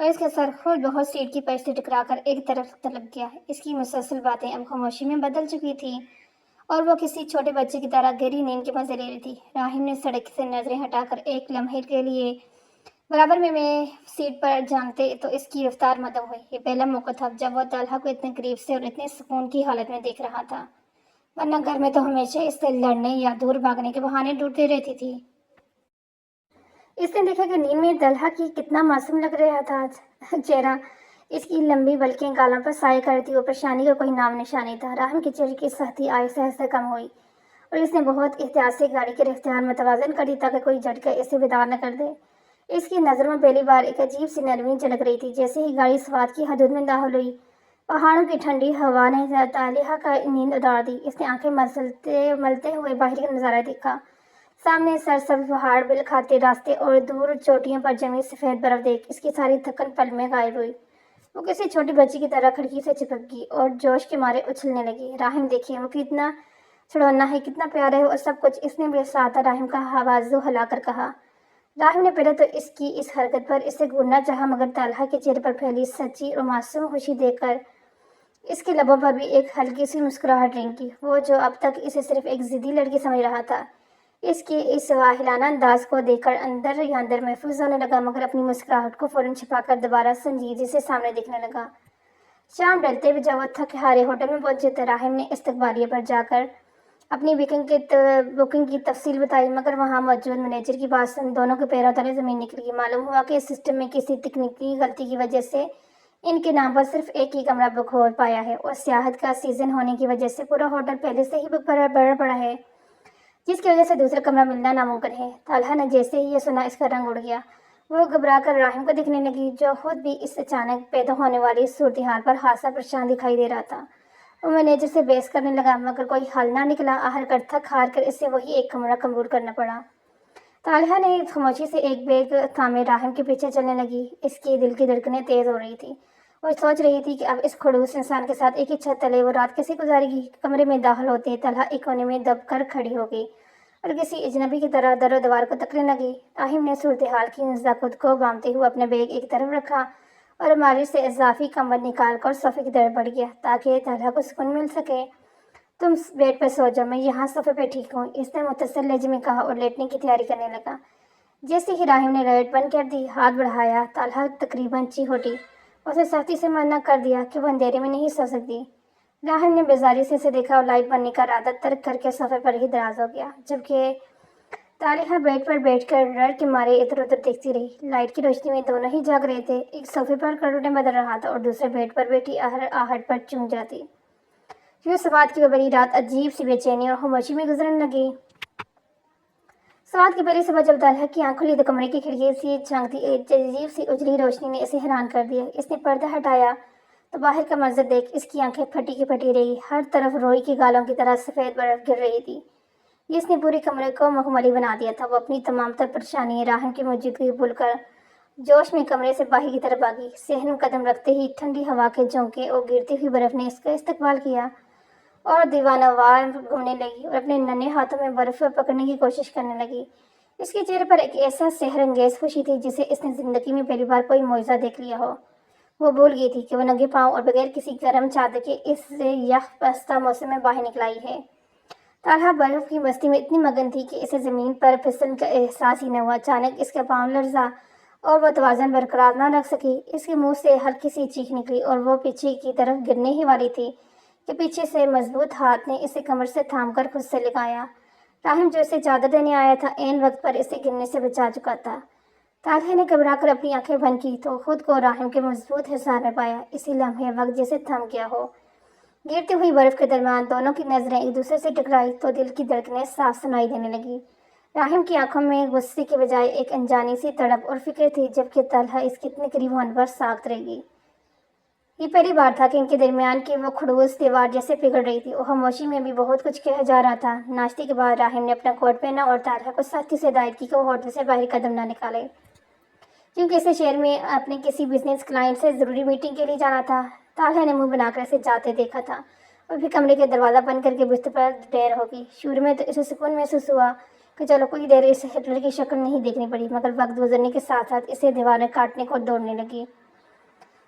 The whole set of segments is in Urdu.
اور اس کا سر خود بہت سیٹ کی پرت سے ٹکرا کر ایک طرف تلپ گیا۔ اس کی مسلسل باتیں اب خاموشی میں بدل چکی تھیں اور وہ کسی چھوٹے بچے کی طرح گہری نیند کے مزے لے رہی تھی۔ راہم نے سڑک سے نظریں ہٹا کر ایک لمحے کے لیے برابر میں سیٹ پر جھانکتے تو اس کی رفتار مدھم ہوئی۔ یہ پہلا موقع تھا جب وہ طلحہ کو اتنے قریب سے اور اتنے سکون کی حالت میں دیکھ رہا تھا، ورنہ گھر میں تو ہمیشہ اس سے لڑنے یا دور بھاگنے کے بہانے ڈھونڈتی رہتی تھی۔ اس نے دیکھا کہ نیند میں طلحہ کی کتنا معصوم لگ رہا تھا چہرہ، اس کی لمبی بلکہ گالوں پر سایہ کرتی اور پریشانی کا کوئی نام نشان نہیں تھا۔ راہم کے چہرے کی سختی آہستہ آہستہ کم ہوئی اور اس نے بہت احتیاط سے گاڑی کی رفتار متوازن کر دی تاکہ کوئی جھٹکا اسے بیدار نہ کر دے۔ اس کی نظروں میں پہلی بار ایک عجیب سی نرمی جھلک رہی تھی۔ جیسے ہی گاڑی سوات کی حدود میں داخل ہوئی، پہاڑوں کی ٹھنڈی ہوا نے طلحہ کا نیند اتار دی۔ اس نے آنکھیں ملتے ہوئے باہر کا نظارہ دیکھا۔ سامنے سرسبز پہاڑ، بل کھاتے راستے اور دور چوٹیوں پر جمی سفید برف دیکھ اس کی ساری تھکن پل میں غائب ہوئی۔ وہ کسی چھوٹی بچی کی طرح کھڑکی سے چپک گئی اور جوش کے مارے اچھلنے لگی۔ راہم دیکھیے وہ کتنا چھڑونا ہے، کتنا پیارا ہے اور سب کچھ، اس نے بے سادہ راہم کا بازو ہلا کر کہا۔ راہم نے پہلے تو اس کی اس حرکت پر اسے گھورنا چاہا، مگر طلحہ کے چہرے پر پھیلی سچی اور معصوم خوشی دیکھ کر اس کے لبوں پر بھی ایک ہلکی سی مسکراہٹ رنگی۔ وہ جو اب تک اسے صرف ایک ضدی لڑکی سمجھ رہا تھا، اس کے اس واہلانہ انداز کو دیکھ کر اندر ہی اندر محفوظ ہونے لگا، مگر اپنی مسکراہٹ کو فوراً چھپا کر دوبارہ سنجیدگی سے سامنے دیکھنے لگا۔ شام ڈھلتے ہوئے جب وہ تھک ہارے ہوٹل میں پہنچے تو راہم نے استقبالیے پر جا کر اپنی بکنگ کی تفصیل بتائی، مگر وہاں موجود مینیجر کی بات سن دونوں کے پیروں تلے زمین نکل گئی۔ معلوم ہوا کہ اس سسٹم میں کسی تکنیکی غلطی کی وجہ سے ان کے نام پر صرف ایک ہی کمرہ بک ہو پایا ہے اور سیاحت کا سیزن ہونے کی وجہ سے پورا ہوٹل پہلے سے ہی بک بھرا پڑا ہے، جس کی وجہ سے دوسرا کمرہ ملنا ناممکن ہے۔ طلحہ نے جیسے ہی یہ سنا اس کا رنگ اڑ گیا۔ وہ گھبرا کر راہم کو دیکھنے لگی، جو خود بھی اس اچانک پیدا ہونے والی صورتحال پر خاصا پریشان دکھائی دے رہا تھا۔ وہ مینیجر سے بحث کرنے لگا، مگر کوئی حل نہ نکلا۔ آخر تھک ہار کر اسے وہی ایک کمرہ قبول کرنا پڑا۔ طلحہ نے خاموشی سے ایک بیگ تھامے راہم کے پیچھے چلنے لگی۔ اس کی دل کی دھڑکنیں تیز ہو رہی تھی۔ وہ سوچ رہی تھی کہ اب اس خڑوس انسان کے ساتھ ایک ہی چھت تلے وہ رات کیسے گزارے گی۔ کمرے میں داخل ہوتے طلحہ ایک کونے میں دب کر کھڑی ہو گئی اور کسی اجنبی کی طرح در و دیوار کو تکنے لگی۔ راہم نے صورتحال کی نزاکت کو بامتے ہوئے اپنا بیگ ایک طرف رکھا اور الماری سے اضافی کمبل نکال کر صوفے کی طرف بڑھ گیا تاکہ طلحہ کو سکون مل سکے۔ تم بیڈ پر سو جاؤ، میں یہاں صوفے پہ ٹھیک ہوں، اس نے متصل لہجے میں کہا اور لیٹنے کی تیاری کرنے لگا۔ جیسے ہی راہم نے لائٹ بند کر دی، ہاتھ بڑھایا، طلحہ تقریباً چیخ اٹھی۔ اسے سختی سے منع کر دیا کہ وہ اندھیرے میں نہیں سو سکتی۔ راہم نے بیزاری سے اسے دیکھا اور لائٹ بننے کا ارادہ ترک کر کے صوفے پر ہی دراز ہو گیا، جبکہ طلحہ بیڈ پر بیٹھ کر ڈر کے مارے ادھر ادھر دیکھتی رہی۔ لائٹ کی روشنی میں دونوں ہی جاگ رہے تھے، ایک صوفے پر کروٹیں بدل رہا تھا اور دوسرے بیڈ پر بیٹھی ہر آہٹ پر چونک جاتی۔ یوں سوات کی وہ بڑی رات عجیب سی بے چینی اور خاموشی میں گزرنے لگی۔ سوات کی پہلی صبح جب طلحہ کی آنکھ کھلی تو کمرے کی کھڑکی سے جھانکتی ایک عجیب سی اجلی روشنی نے اسے حیران کر دیا۔ اس نے پردہ ہٹایا تو باہر کا منظر دیکھ اس کی آنکھیں پھٹی کی پھٹی رہی۔ ہر طرف روئی کی گالوں کی طرح سفید برف گر رہی تھی، جس نے پورے کمرے کو مخملی بنا دیا تھا۔ وہ اپنی تمام تر پریشانی راہم کی موجودگی بھول کر جوش میں کمرے سے باہر کی طرف بھاگی۔ صحن قدم رکھتے ہی ٹھنڈی ہوا کے جھونکے اور گرتی ہوئی برف نے اس کا استقبال کیا اور دیوانہ وار گھومنے لگی اور اپنے ننھے ہاتھوں میں برف پکڑنے کی کوشش کرنے لگی۔ اس کے چہرے پر ایک ایسا سحر انگیز خوشی تھی جسے اس نے زندگی میں پہلی بار کوئی معجزہ دیکھ لیا ہو۔ وہ بھول گئی تھی کہ وہ ننگے پاؤں اور بغیر کسی گرم چادر کے اس یخ بستہ موسم میں باہر نکل آئی ہے۔ طلحہ برف کی مستی میں اتنی مگن تھی کہ اسے زمین پر پھسلنے کا احساس ہی نہ ہوا۔ اچانک اس کا پاؤں لرزا اور وہ توازن برقرار نہ رکھ سکی۔ اس کے منہ سے ہلکی سی چیخ نکلی اور وہ پیچھے کی طرف گرنے ہی والی تھی کہ پیچھے سے مضبوط ہاتھ نے اسے کمر سے تھام کر خود سے لگایا۔ راہم جو اسے چادر دینے آیا تھا عین وقت پر اسے گرنے سے بچا چکا تھا۔ طلحہ نے گھبرا کر اپنی آنکھیں بند کی تو خود کو راہم کے مضبوط حصار میں پایا۔ اسی لمحے وقت جیسے تھم گیا ہو۔ گرتی ہوئی برف کے درمیان دونوں کی نظریں ایک دوسرے سے ٹکرائی تو دل کی دھڑکنیں صاف سنائی دینے لگی۔ راہم کی آنکھوں میں غصے کے بجائے ایک انجانی سی تڑپ اور فکر تھی، جبکہ طلحہ اس کے اتنے قریب ہونے پر ساکت رہ گئی۔ یہ پہلی بار تھا کہ ان کے درمیان کی وہ خڑوس دیوار جیسے پگھل رہی تھی اور خاموشی میں بھی بہت کچھ کہا جا رہا تھا۔ ناشتے کے بعد راہم نے اپنا کوٹ پہنا اور طلحہ کو سختی سے ہدایت کی کہ وہ ہوٹل سے باہر قدم نہ نکالے، کیونکہ اسے شہر میں اپنے کسی بزنس کلائنٹ سے ضروری میٹنگ کے لیے جانا تھا۔ طلحہ نے منہ بنا کر اسے جاتے دیکھا تھا اور پھر کمرے کے دروازہ بند کر کے بستر پر ڈیر ہو گئی۔ شروع میں تو اسے سکون محسوس ہوا کہ چلو کوئی دیر اسے ہٹلر کی شکل نہیں دیکھنی پڑی، مگر وقت گزرنے کے ساتھ ساتھ اسے دیواریں کاٹنے کو دوڑنے لگی۔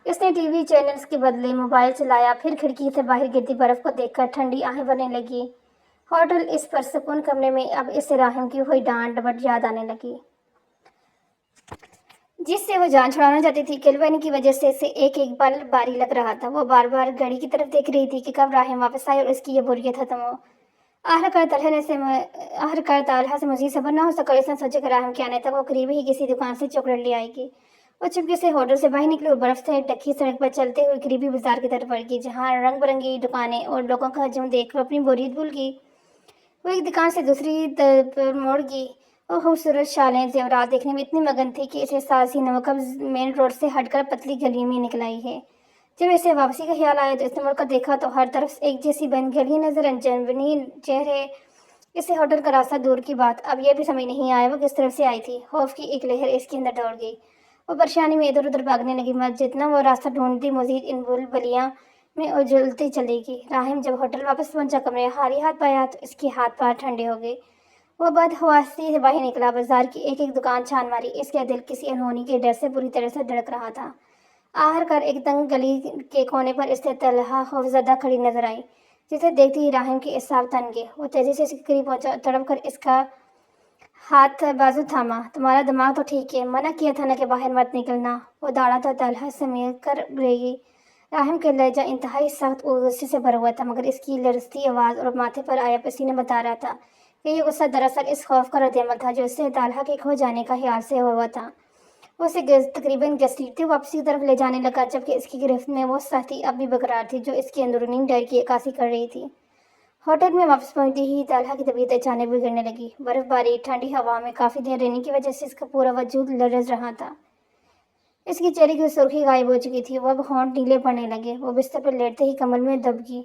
اس نے ٹی وی چینلز کے بدلے موبائل چلایا، پھر کھڑکی سے باہر گرتی برف کو دیکھ کر ٹھنڈی آہیں بھرنے لگی۔ ہوٹل اس پرسکون کمرے میں اب اسے راہم کی ہوئی ڈانٹ ڈپٹ یاد آنے لگی، جس سے وہ جان چھڑانا چاہتی تھی۔ کیلوین کی وجہ سے اسے ایک ایک پل باری لگ رہا تھا۔ وہ بار بار گھڑی کی طرف دیکھ رہی تھی کہ کب راہم واپس آئے اور اس کی یہ بوریت ختم ہو۔ آخرکار طالحہ سے مزید صبر نہ ہو سکا۔ اس نے سوچا کہ راہم کے آنے تک وہ قریب ہی کسی دکان سے چاکلیٹ لے آئے گی۔ وہ چپکے سے ہوٹل سے باہر نکلی اور برف سے ڈھکی سڑک پر چلتے ہوئے قریبی بازار کی طرف بڑھ گئی، جہاں رنگ برنگی دکانیں اور لوگوں کا ہجوم دیکھ کر اپنی بوریت بھول گئی۔ وہ ایک دکان سے دوسری پر موڑ گئی۔ وہ خوبصورت شالیں زیورات دیکھنے میں اتنی مگن تھی کہ اسے احساس ہی نہ ہوا کب مین روڈ سے ہٹ کر پتلی گلی میں نکل آئی ہے۔ جب اسے واپسی کا خیال آیا تو اس نے مڑ کر دیکھا تو ہر طرف ایک جیسی بند گلیاں نظر انجنبی چہرے۔ اسے ہوٹل کا راستہ دور کی بات اب یہ بھی سمجھ نہیں آیا وہ کس طرف سے آئی تھی۔ خوف کی ایک لہر اس کے اندر دوڑ گئی۔ وہ پریشانی میں ادھر ادھر بھاگنے لگی، جتنا وہ راستہ ڈھونڈتی مزید ان بلیاں میں اجلتی چلے گی۔ راہم جب ہوٹل واپس پہنچا، کمرے خالی ہاتھ پایا تو اس کے ہاتھ پار ٹھنڈے ہو گئے۔ وہ بدحواسی سے باہر نکلا، بازار کی ایک ایک دکان چھان ماری۔ اس کا دل کسی انہونی کے ڈر سے پوری طرح سے دھڑک رہا تھا۔ آخرکار ایک تنگ گلی کے کونے پر اسے طلحہ خوفزدہ کھڑی نظر آئی، جسے دیکھتے ہی راہم کے اعصاب تن گئے۔ وہ تیزی سے اس کے قریب پہنچا اور تڑپ کر اس کا ہاتھ بازو تھاما۔ تمہارا دماغ تو ٹھیک ہے، منع کیا تھا نا کہ باہر مت نکلنا۔ وہ داڑھا تو طلحہ سمیٹ کر رہی۔ راہم کا لہجہ انتہائی سخت اور غصے سے بھرا ہوا تھا، مگر اس کی لرزتی آواز اور ماتھے پر آیا پسینہ بتا رہا تھا کہ یہ غصہ دراصل اس خوف کا ردعمل تھا جو اسے طلحہ کے کھو جانے کا خیال سے ہوا تھا۔ وہ اسے تقریباً گھسیٹتے واپسی کی طرف لے جانے لگا، جبکہ اس کی گرفت میں وہ سختی اب بھی برقرار تھی جو اس کے اندرونی ڈر کی عکاسی کر رہی تھی۔ ہوٹل میں واپس پہنچتے ہی طلحہ کی طبیعت اچانک بگڑنے لگی۔ برف باری ٹھنڈی ہوا میں کافی دیر رہنے کی وجہ سے اس کا پورا وجود لرز رہا تھا۔ اس کی چہرے کی سرخی غائب ہو چکی تھی، وہ اب ہونٹ نیلے پڑنے لگے۔ وہ بستر پر لیٹتے ہی کمر میں دب گئی،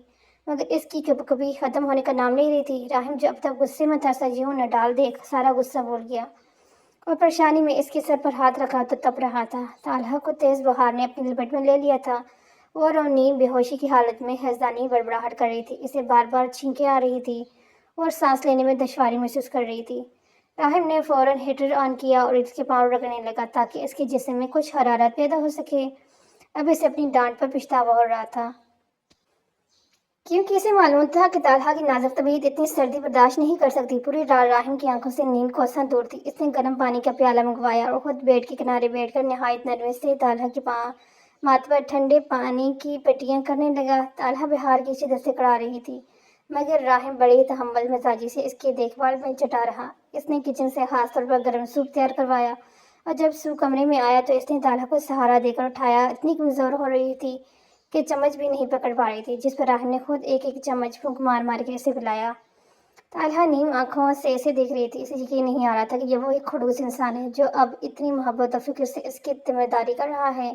مگر اس کی کبھی ختم ہونے کا نام نہیں رہی تھی۔ راہم جو اب تک غصے میں تھا، سجیوں نہ ڈال دیکھ سارا غصہ بھول گیا اور پریشانی میں اس کے سر پر ہاتھ رکھا تو تپ رہا تھا۔ طلحہ کو تیز بخار نے اپنی لپیٹ میں لے لیا تھا اور وہ نیم بے ہوشی کی حالت میں ہیضانی بڑبڑاہٹ کر رہی تھی۔ اسے بار بار چھینکیں آ رہی تھی اور سانس لینے میں دشواری محسوس کر رہی تھی۔ راہم نے فوراً ہیٹر آن کیا اور اس کے پاؤں رگڑنے لگا تاکہ اس کے جسم میں کچھ حرارت پیدا ہو سکے۔ اب اسے اپنی ڈانٹ پر پچھتاوا ہو رہا تھا، کیونکہ اسے معلوم تھا کہ طلحہ کی نازک طبیعت اتنی سردی برداشت نہیں کر سکتی۔ پوری رات راہم کی آنکھوں سے نیند کوساں دور تھی۔ اس نے گرم پانی کا پیالہ منگوایا اور خود بیڈ کے کنارے بیٹھ کر نہایت نرمی سے طلحہ کے ماتھے پر ٹھنڈے پانی کی پٹیاں کرنے لگا۔ طلحہ بہار کی شدت سے کڑا رہی تھی، مگر راہم بڑی تحمل مزاجی سے اس کی دیکھ بھال میں جٹا رہا۔ اس نے کچن سے خاص طور پر گرم سوپ تیار کروایا اور جب سوپ کمرے میں آیا تو اس نے طلحہ کو سہارا دے کر اٹھایا۔ اتنی کمزور ہو رہی تھی کہ چمچ بھی نہیں پکڑ پا رہی تھی، جس پر راہم نے خود ایک ایک چمچ پھونک مار مار کے اسے پلایا۔ طلحہ نیم آنکھوں سے اسے دیکھ رہی تھی۔ اسے یقین نہیں آ رہا تھا کہ یہ وہ ایک خڑوس انسان ہے جو اب اتنی محبت و فکر سے اس کی تیمارداری کر رہا ہے۔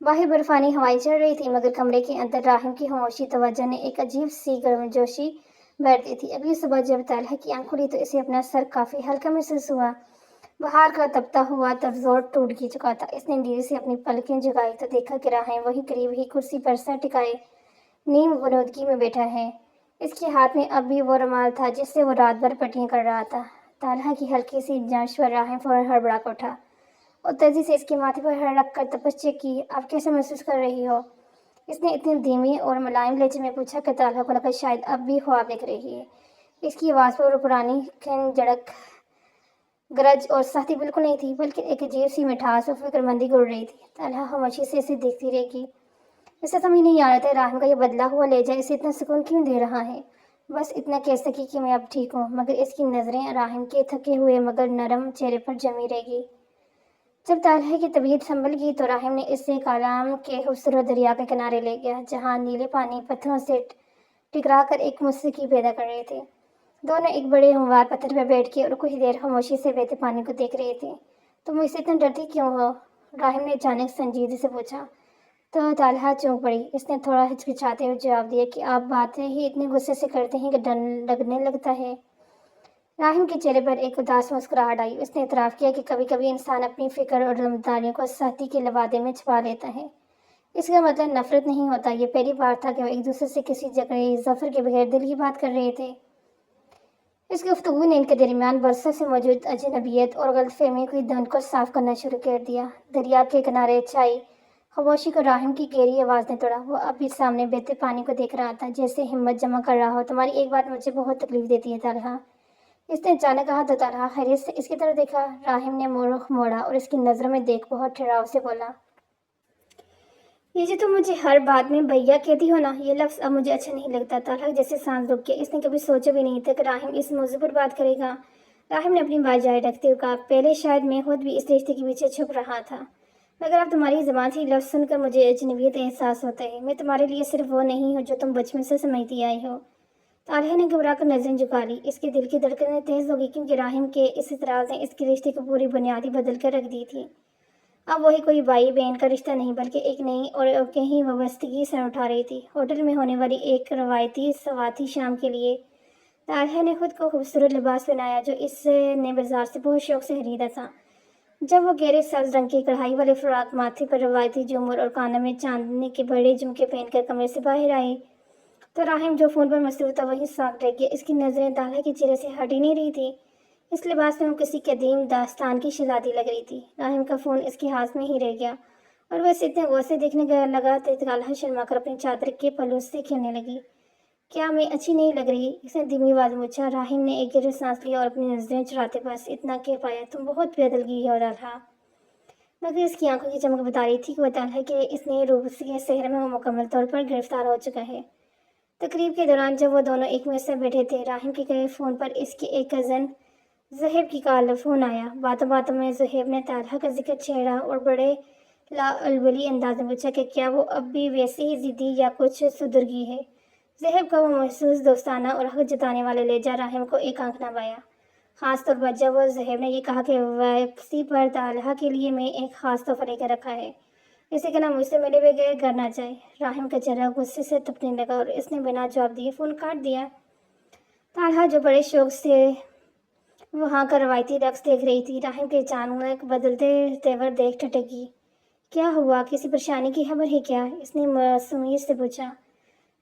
باہر برفانی ہوائیں چل رہی تھیں، مگر کمرے کے اندر راہم کی خاموشی توجہ نے ایک عجیب سی گرمجوشی بھر دی تھی۔ اگلی صبح جب طلحہ کی آنکھ کھلی تو اسے اپنا سر کافی ہلکا محسوس ہوا۔ بہار کا تپتا ہوا ترزور ٹوٹ چکا تھا۔ اس نے دھیرے سے اپنی پلکیں جھکائی تو دیکھا کہ راہم وہیں قریب ہی کرسی پر سر ٹکائے نیم غنودگی میں بیٹھا ہے۔ اس کے ہاتھ میں اب بھی وہ رومال تھا جس سے وہ رات بھر پٹیاں کر رہا تھا۔ طلحہ کی ہلکی سی جانچ پر راہم فوراً ہڑبڑا کر اٹھا اور تیزی سے اس کے ماتھے پر رکھ کر تپش چیک کی۔ آپ کیسے محسوس کر رہی ہو؟ اس نے اتنی دھیمی اور ملائم لہجے میں پوچھا کہ طلحہ کو لگا شاید اب بھی خواب دیکھ رہی ہے۔ اس کی آواز پر وہ پرانی کھنجڑک، گرج اور سختی بالکل نہیں تھی، بلکہ ایک عجیب سی مٹھاس اور فکر مندی گھل رہی تھی۔ طلحہ خاموشی سے اسے دیکھتی رہ گئی۔ اسے سمجھ نہیں آ رہا تھا راہم کا یہ بدلا ہوا لہجہ اسے اتنا سکون کیوں دے رہا ہے۔ بس اتنا کہہ سکی کہ میں اب ٹھیک ہوں، مگر اس کی نظریں راہم کے تھکے ہوئے مگر نرم چہرے پر جمی رہ گئی۔ جب طلحہ کی طبیعت سنبھل گئی تو راہم نے اسے کالام کے خوبصورت دریا کے کنارے لے گیا، جہاں نیلے پانی پتھروں سے ٹکرا کر ایک موسیقی پیدا کر رہے تھے۔ دونوں ایک بڑے ہموار پتھر پر بیٹھ کے اور کچھ دیر خاموشی سے بہتے پانی کو دیکھ رہے تھے۔ تم مجھ سے اتنا ڈرتی کیوں ہو؟ راہم نے اچانک سنجیدگی سے پوچھا تو طلحہ چونک پڑی۔ اس نے تھوڑا ہچکچاتے ہوئے جواب دیا کہ آپ باتیں ہی اتنے غصے سے کرتے ہیں کہ ڈر لگنے لگتا ہے۔ راہم کے چہرے پر ایک اداس مسکراہٹ آئی۔ اس نے اعتراف کیا کہ کبھی کبھی انسان اپنی فکر اور ذمہ داریوں کو سختی کے لبادے میں چھپا لیتا ہے۔ اس کا مطلب نفرت نہیں ہوتا۔ یہ پہلی بار تھا کہ وہ ایک دوسرے سے کسی جھگڑے ظفر کے بغیر دل کی بات کر رہے تھے۔ اس گفتگو نے ان کے درمیان برسوں سے موجود اجنبیت اور غلط فہمی کی دھند کو صاف کرنا شروع کر دیا۔ دریا کے کنارے چھائی خاموشی کو راہم کی گہری آواز نے توڑا۔ وہ اب بھی سامنے بہتے پانی کو دیکھ رہا تھا، جیسے ہمت جمع کر رہا ہو۔ تمہاری ایک بات مجھے بہت تکلیف دیتی ہے طلحہ، اس نے اچانک کہا تو طلحہ حیرت سے اس کی طرف دیکھا۔ راہم نے رخ موڑا اور اس کی نظروں میں دیکھ بہت ٹھہراؤ سے بولا، یہ جو تم مجھے ہر بات میں بھیا کہتی ہو نا، یہ لفظ اب مجھے اچھا نہیں لگتا۔ طلحہ جیسے سانس رک گیا، اس نے کبھی سوچا بھی نہیں تھا کہ راہم اس موضوع پر بات کرے گا۔ راہم نے اپنی بات جاری رکھتے ہوئے کہا، پہلے شاید میں خود بھی اس رشتے کے پیچھے چھپ رہا تھا، مگر اب تمہاری زبان سے یہ لفظ سن کر مجھے اجنبیت احساس ہوتا ہے۔ میں تمہارے لیے صرف وہ نہیں ہوں جو تم بچپن سے سمجھتی آئی ہو۔ طلحہ نے گھبرا کر نظریں جھکا لی۔ اس کے دل کی دھڑکنیں تیز ہو گئی، کیونکہ راہم کے اس اعتراض نے اس کے رشتے کو پوری بنیادی بدل کر رکھ دی تھی۔ اب وہی کوئی بھائی بہن کا رشتہ نہیں، بلکہ ایک نئی اور کہیں وابستگی سر اٹھا رہی تھی۔ ہوٹل میں ہونے والی ایک روایتی سواتی شام کے لیے طلحہ نے خود کو خوبصورت لباس پہنایا، جو اس نے بازار سے بہت شوق سے خریدا تھا۔ جب وہ گہرے سبز رنگ کی کڑھائی والے فراق، ماتھے پر روایتی جھومر اور کانوں میں چاندنی کے بڑے جھمکے پہن کر کمرے سے باہر آئی تو راہم جو فون پر مصروف تھا وہیں ساکھ رہ گیا۔ اس کی نظریں طلحہ کے چہرے سے ہٹ ہی نہیں رہی تھی۔ اس لباس میں وہ کسی قدیم داستان کی شہزادی لگ رہی تھی۔ راہم کا فون اس کے ہاتھ میں ہی رہ گیا اور وہ اسے اتنے غور سے دیکھنے لگا تو طلحہ شرما کر اپنی چادر کے پلو سے کھیلنے لگی۔ کیا میں اچھی نہیں لگ رہی؟ اس نے دھیمی آواز میں پوچھا۔ راہم نے ایک گہری سانس لیا اور اپنی نظریں چراتے بس اتنا کہہ پایا، تم بہت بدل گئی ہو طلحہ۔ مگر اس کی آنکھوں کی چمک بتا رہی تھی کہ وہ طلحہ کے اس نئے روپ کے سحر میں وہ مکمل طور پر گرفتار ہو چکا ہے۔ تقریب کے دوران جب وہ دونوں ایک میز پر بیٹھے تھے، راہم کے گئے فون پر اس کے ایک کزن زہیب کی کال فون آیا۔ باتوں باتوں میں زہیب نے طلحہ کا ذکر چھیڑا اور بڑے لاعلولی انداز میں پوچھا کہ کیا وہ اب بھی ویسے ہی ضدی یا کچھ سدھر گئی ہے۔ زہیب کا وہ محسوس دوستانہ اور حق جتانے والا لہجہ راہم کو ایک آنکھ نہ بایا، خاص طور پر جب وہ زہیب نے یہ کہا کہ واپسی پر طلحہ کے لیے میں ایک خاص تحفہ لے کر رکھا ہے، اسے کہنا مجھ سے ملے بغیر گھر نہ جائے۔ راہم کا چہرہ غصے سے تپنے لگا اور اس نے بنا جواب دیے فون کاٹ دیا۔ طلحہ جو بڑے شوق سے وہاں کا روایتی رقص دیکھ رہی تھی، راہم کے اچانک بدلتے تیور دیکھ ٹھٹک گئی۔ کیا ہوا؟ کسی پریشانی کی خبر ہے کیا؟ اس نے معصومیت سے پوچھا۔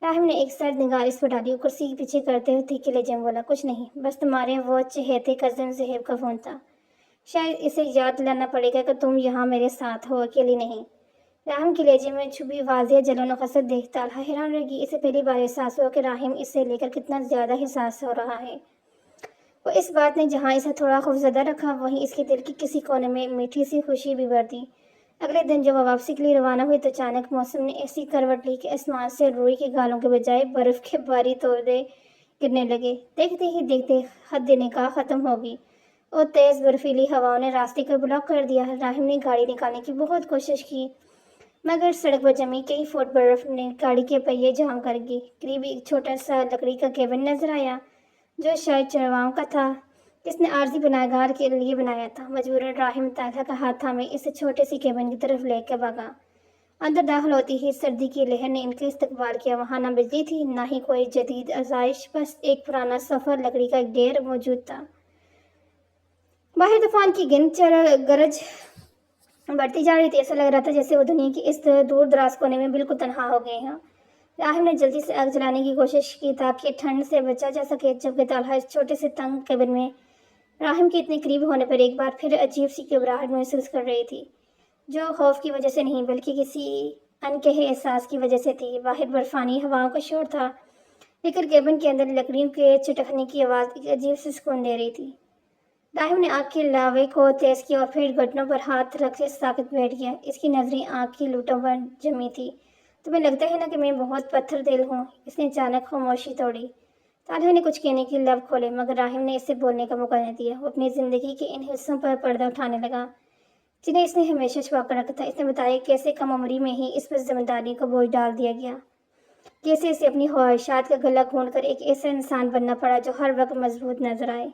راہم نے ایک سرد نگاہ اس پر ڈالی اور کرسی کے پیچھے کرتے ہوئے تیکھے لہجے میں بولا، کچھ نہیں، بس تمہارے وہ چہیتے کزن زہیب کا فون تھا، شاید اسے یاد دلانا پڑے گا کہ تم یہاں میرے ساتھ ہو، اکیلی نہیں۔ راہم کے لہجے میں چھپی واضح جلن و حسرت دیکھ طلحہ حیران رہ گئی۔ اسے پہلی بار احساس ہوا کہ راہم اس سے لے کر کتنا زیادہ حساس ہو رہا ہے۔ وہ اس بات نے جہاں اسے تھوڑا خوفزدہ رکھا، وہیں اس کے دل کی کسی کونے میں میٹھی سی خوشی بھی بھر دی۔ اگلے دن جب وہ واپسی کے لیے روانہ ہوئی تو اچانک موسم نے ایسی کروٹ لی کہ آسمان سے روئی کے گالوں کے بجائے برف کے بھاری تودے گرنے لگے۔ دیکھتے ہی دیکھتے حد نکاح ختم ہو گئی اور تیز برفیلی ہواؤں نے راستے کو بلاک کر دیا۔ راہم نے گاڑی نکالنے کی بہت کوشش کی، مگر سڑک پر جمی کئی فٹ برف نے گاڑی کے پہیے جام کر دی۔ قریب ایک چھوٹا سا لکڑی کا کیبن نظر آیا، جو شاید چرواہوں کا تھا، جس نے عارضی پناہ گاہ کے لیے بنایا تھا۔ مجبوراً راہم طلحہ کا ہاتھ تھامے اس چھوٹے سی کیبن کی طرف لے کے بھاگا۔ اندر داخل ہوتی ہی سردی کی لہر نے ان کا استقبال کیا۔ وہاں نہ بجلی تھی، نہ ہی کوئی جدید آسائش، بس ایک پرانا صوفہ لکڑی کا ڈھیر موجود تھا۔ باہر طوفان کی گرج بڑھتی جا رہی تھی۔ ایسا لگ رہا تھا جیسے وہ دنیا کی اس دور دراز کونے میں بالکل تنہا ہو گئے ہیں۔ راہم نے جلدی سے آگ جلانے کی کوشش کی تاکہ ٹھنڈ سے بچا جا سکے، جبکہ طلحہ اس چھوٹے سے تنگ کیبن میں راہم کے اتنے قریب ہونے پر ایک بار پھر عجیب سی گھبراہٹ محسوس کر رہی تھی، جو خوف کی وجہ سے نہیں بلکہ کسی انکہے احساس کی وجہ سے تھی۔ باہر برفانی ہواؤں کا شور تھا، لیکن کیبن کے اندر لکڑیوں کے چٹکنے کی آواز ایک عجیب سے سکون دے رہی تھی۔ راہم نے آگ کے لاوے کو تیز کیا اور پھر گھٹنوں پر ہاتھ رکھ کے ساکت بیٹھ گیا۔ اس کی نظریں آگ کی لوٹوں پر جمی تھی۔ تمہیں لگتا ہے نا کہ میں بہت پتھر دل ہوں؟ اس نے اچانک خاموشی توڑی۔ طلحہ نے کچھ کہنے کے لب کھولے، مگر راہم نے اسے بولنے کا موقع نہیں دیا۔ وہ اپنی زندگی کے ان حصوں پر پردہ اٹھانے لگا جنہیں اس نے ہمیشہ چھپا کر رکھا تھا۔ اس نے بتایا کیسے کم عمری میں ہی اس پر ذمہ داری کو بوجھ ڈال دیا گیا، کیسے اسے اپنی خواہشات کا گلا گھونٹ کر ایک ایسا انسان بننا پڑا جو ہر وقت مضبوط نظر آئے۔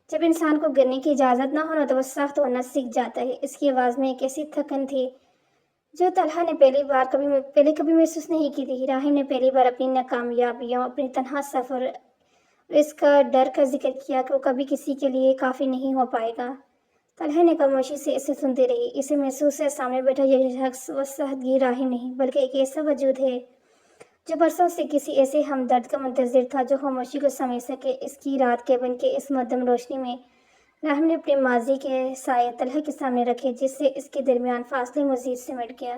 جب انسان کو گرنے کی اجازت نہ ہونا تو وہ سخت ہونا سیکھ جاتا ہے۔ اس کی آواز میں ایک ایسی تھکن تھی جو طلحہ نے پہلے کبھی محسوس نہیں کی تھی۔ راہم نے پہلی بار اپنی ناکامیابیوں، اپنی تنہا سفر اور اس کا ڈر کا ذکر کیا کہ وہ کبھی کسی کے لیے کافی نہیں ہو پائے گا۔ طلحہ نے خاموشی سے اسے سنتی رہی۔ اسے محسوس ہے سامنے بیٹھا یہ شخص وہ سہدگی راہم نہیں، بلکہ ایک ایسا وجود ہے جو برسوں سے کسی ایسے ہمدرد کا منتظر تھا جو خاموشی کو سمجھ سکے۔ اس کی رات کیبن کے اس مدھم روشنی میں راہم نے اپنے ماضی کے سائے طلحہ کے سامنے رکھے، جس سے اس کے درمیان فاصلے مزید سمٹ گیا۔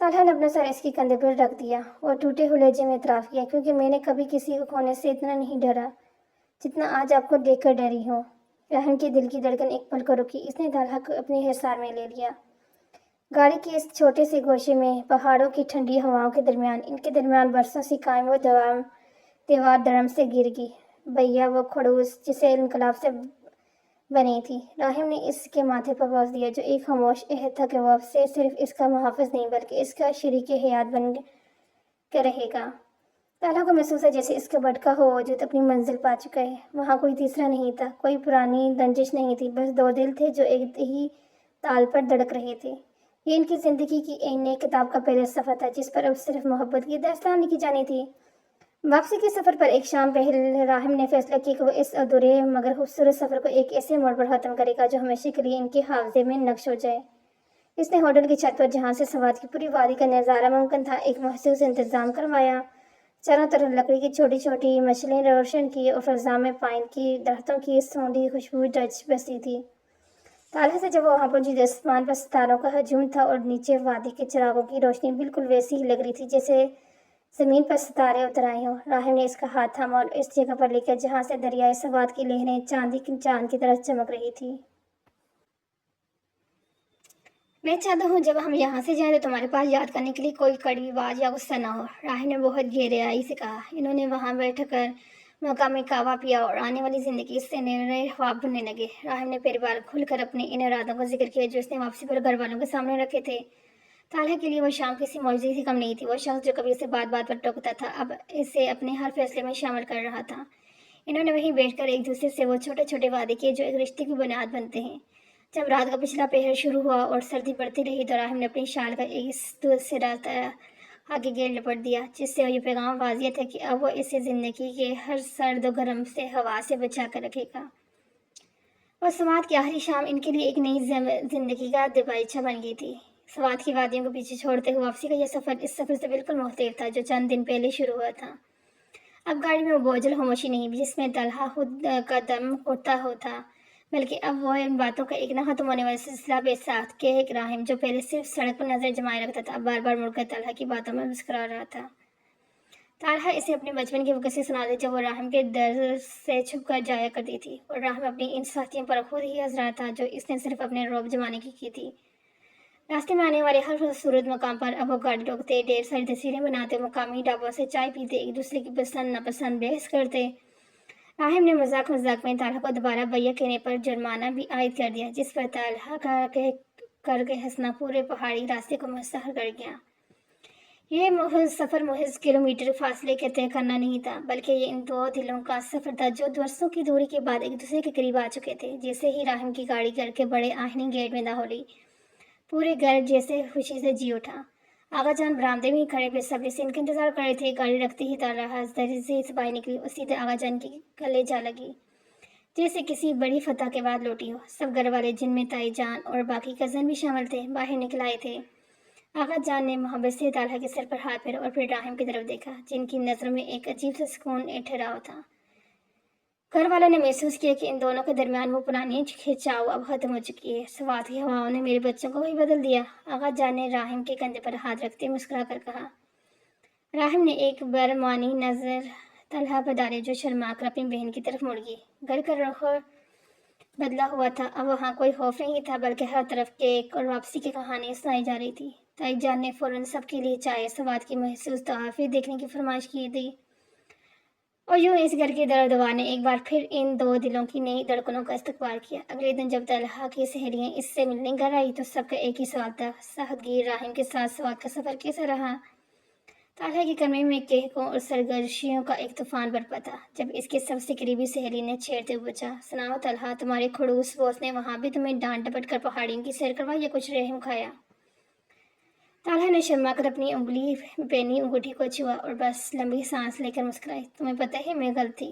طلحہ نے اپنا سر اس کے کندھے پر رکھ دیا اور ٹوٹے ہوئے لہجے میں اعتراف کیا، کیونکہ میں نے کبھی کسی کو کھونے سے اتنا نہیں ڈرا جتنا آج آپ کو دیکھ کر ڈری ہوں۔ راہم کے دل کی دھڑکن ایک پل کو رکی۔ اس نے طلحہ کو اپنے حصار میں لے لیا۔ گاڑی کے اس چھوٹے سے گوشے میں، پہاڑوں کی ٹھنڈی ہواؤں کے درمیان، ان کے درمیان برسوں سے قائم وہ دیوار دھڑم سے گر گئی۔ بھیا وہ کھڑوس جسے انقلاب سے بنی تھی، راہم نے اس کے ماتھے پر بوس دیا، جو ایک خاموش عہد تھا کہ وہ اب سے صرف اس کا محافظ نہیں بلکہ اس کا شریک حیات بن کے رہے گا۔ طلحہ کو محسوس ہے جیسے اس کا بھٹکا ہوا وجود اپنی منزل پا چکا ہے۔ وہاں کوئی تیسرا نہیں تھا، کوئی پرانی رنجش نہیں تھی، بس دو دل تھے جو ایک ہی تال پر دھڑک رہے تھے۔ یہ ان کی زندگی کی ایک نئی کتاب کا پہلا صفحہ تھا جس پر اب صرف محبت کی داستان لکھی جانی تھی۔ واپسی کے سفر پر ایک شام پہلے راہم نے فیصلہ کیا کہ وہ اس ادھورے مگر خوبصورت سفر کو ایک ایسے موڑ پر ختم کرے گا جو ہمیشہ کے لیے ان کے حافظے میں نقش ہو جائے۔ اس نے ہوٹل کی چھت پر، جہاں سے سوات کی پوری وادی کا نظارہ ممکن تھا، ایک محفوظ انتظام کروایا۔ چاروں طرف لکڑی کی چھوٹی چھوٹی مشلیں روشن کی اور فضا میں پائن کی درختوں کی سونڈھی خوشبو رچ بسی تھی۔ طلحہ سے جب وہ وہاں پہنچی تو آسمان پر ستاروں کا ہجوم تھا اور نیچے وادی کے چراغوں کی روشنی بالکل ویسی ہی لگ رہی تھی جیسے زمین پر ستارے اتر آئے ہوں۔ راہم نے اس کا ہاتھ تھاما اور اس جگہ پر لے گیا جہاں سے دریائے سوات کی لہریں چاند کی طرح چمک رہی تھی۔ میں چاہتا ہوں جب ہم یہاں سے جائیں تو تمہارے پاس یاد کرنے کے لیے کوئی کڑوی بات یا غصہ نہ ہو، راہم نے بہت گہرائی سے کہا۔ انہوں نے وہاں بیٹھ کر مقامی قہوہ پیا اور آنے والی زندگی سے نئے خواب بننے لگے۔ راہم نے پہلی بار کھل کر اپنے ان ارادوں کا ذکر کیا جو اس نے واپسی پر گھر والوں کے سامنے رکھے تھے۔ طلحہ کے لیے وہ شام کسی معجزے سے کم نہیں تھی۔ وہ شخص جو کبھی اسے بات بات پر ٹوکتا تھا اب اسے اپنے ہر فیصلے میں شامل کر رہا تھا۔ انہوں نے وہیں بیٹھ کر ایک دوسرے سے وہ چھوٹے چھوٹے وعدے کیے جو ایک رشتے کی بنیاد بنتے ہیں۔ جب رات کا پچھلا پہر شروع ہوا اور سردی بڑھتی رہی تو راہم نے اپنی شال کا ایک سرا طلحہ کے گرد لپیٹ دیا، جس سے یہ پیغام واضح تھا کہ اب وہ اسے زندگی کے ہر سرد و گرم سے ہوا سے بچا کر رکھے گا۔ اور سوات کی آخری شام ان کے لیے ایک نئی زندگی کا دریچہ بن گئی تھی۔ سوات کی وادیوں کو پیچھے چھوڑتے ہوئے واپسی کا یہ سفر اس سفر سے بالکل مختلف تھا جو چند دن پہلے شروع ہوا تھا۔ اب گاڑی میں وہ بوجھل خاموشی نہیں جس میں طلحہ خود کا دم گھٹتا تھا، بلکہ اب وہ ان باتوں کا ایک نہ ختم ہونے والا سلسلہ بے ساخت کہ ایک راہم جو پہلے صرف سڑک پر نظر جمائے رکھتا تھا اب بار بار مڑ کر طلحہ کی باتوں میں مسکرا رہا تھا۔ طلحہ اسے اپنے بچپن کے وہ قصے سناتے جب وہ راہم کے در سے چھپ کر جایا کرتی تھی، اور راہم اپنی ان سختیوں پر خود ہی ہنس رہا تھا جو اس نے صرف اپنے رعب جمانے کی تھی۔ راستے میں آنے والے ہر خوبصورت مقام پر اب وہ گاڑی روکتے، ڈھیر ساری تصویریں بناتے، مقامی ڈھابوں سے چائے پیتے، ایک دوسرے کی پسند ناپسند بحث کرتے۔ راہم نے مذاق میں طلحہ کو دوبارہ بھیا کہنے پر جرمانہ بھی عائد کر دیا، جس پر طلحہ کا کر کے ہنسنا پورے پہاڑی راستے کو مسحور کر گیا۔ یہ سفر محض کلومیٹر فاصلے کے طے کرنا نہیں تھا، بلکہ یہ ان دو دلوں کا سفر تھا جو برسوں کی دوری کے بعد ایک دوسرے کے قریب آ چکے تھے۔ جیسے ہی راہم کی گاڑی گھر کے بڑے آہنی گیٹ میں داخل ہوئی، پورے گھر جیسے خوشی سے جی اٹھا۔ آغا جان برآمدے میں ہی کھڑے بے صبری سے ان کا انتظار کر رہے تھے۔ گاڑی رکھتے ہی طلحہ دہلیز سے باہر نکلی اور سیدھے آغا جان کے گلے جا لگی، جیسے کسی بڑی فتح کے بعد لوٹی ہو۔ سب گھر والے، جن میں تائی جان اور باقی کزن بھی شامل تھے، باہر نکل آئے تھے۔ آغا جان نے محبت سے طلحہ کے سر پر ہاتھ پھیرا اور پھر راہم کی طرف دیکھا، جن کی نظروں میں ایک عجیب سا سکون ٹھہراؤ تھا۔ گھر والوں نے محسوس کیا کہ ان دونوں کے درمیان وہ پرانی کھینچاؤ اب ختم ہو چکی ہے۔ سوات کی ہواؤں نے میرے بچوں کو وہی بدل دیا، آغا جان نے راہم کے کندھے پر ہاتھ رکھتے مسکرا کر کہا۔ راہم نے ایک برمانی نظر طلحہ پر ڈالی جو شرما کر اپنی بہن کی طرف مڑ گئی۔ گھر کا رخ بدلا ہوا تھا، اب وہاں کوئی خوف نہیں تھا بلکہ ہر طرف کیک اور واپسی کی کہانی سنائی جا رہی تھی۔ تائی جان نے فوراً سب کے لیے چائے، سوات کی محسوس تحفے دیکھنے کی فرمائش کی تھی، اور یوں اس گھر کے در و دیوار نے ایک بار پھر ان دو دلوں کی نئی دھڑکنوں کا استقبال کیا۔ اگلے دن جب طلحہ کی سہیلیاں اس سے ملنے گھر آئی تو سب کا ایک ہی سوال تھا، سخت گیر راہم کے ساتھ سوات کا سفر کیسا رہا؟ طلحہ کے کمرے میں کہکوں اور سرگوشیوں کا ایک طوفان برپا تھا جب اس کے سب سے قریبی سہیلی نے چھیڑتے ہوئے پوچھا، سناؤ طلحہ، تمہارے کھڑوس بوس نے وہاں بھی تمہیں ڈانٹ ڈپٹ کر پہاڑیوں کی سیر کروائی یا کچھ رحم کھایا؟ طلحہ نے شرما کر اپنی انگلی پہنی انگوٹھی کو چھوا اور بس لمبی سانس لے کر مسکرائی، تمہیں پتہ ہے میں غلط تھی۔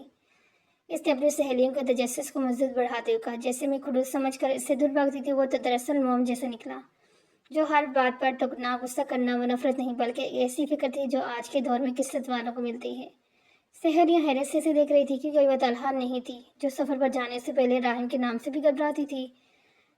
اس نے اپنی سہیلیوں کے تجسس کو مزید بڑھاتے ہوئے کہا، جیسے میں کھڑوس سمجھ کر اس سے دور بھاگتی تھی، وہ تو دراصل موم جیسا نکلا، جو ہر بات پر ٹوکنا، غصہ کرنا، وہ نفرت نہیں بلکہ ایک ایسی فکر تھی جو آج کے دور میں قسمت والوں کو ملتی ہے۔ سہیلیاں حیرت سے اسے دیکھ رہی تھی کیونکہ وہ طلحہ نہیں تھی جو سفر پر جانے سے پہلے راہم کے نام سے بھی گھبراتی تھی۔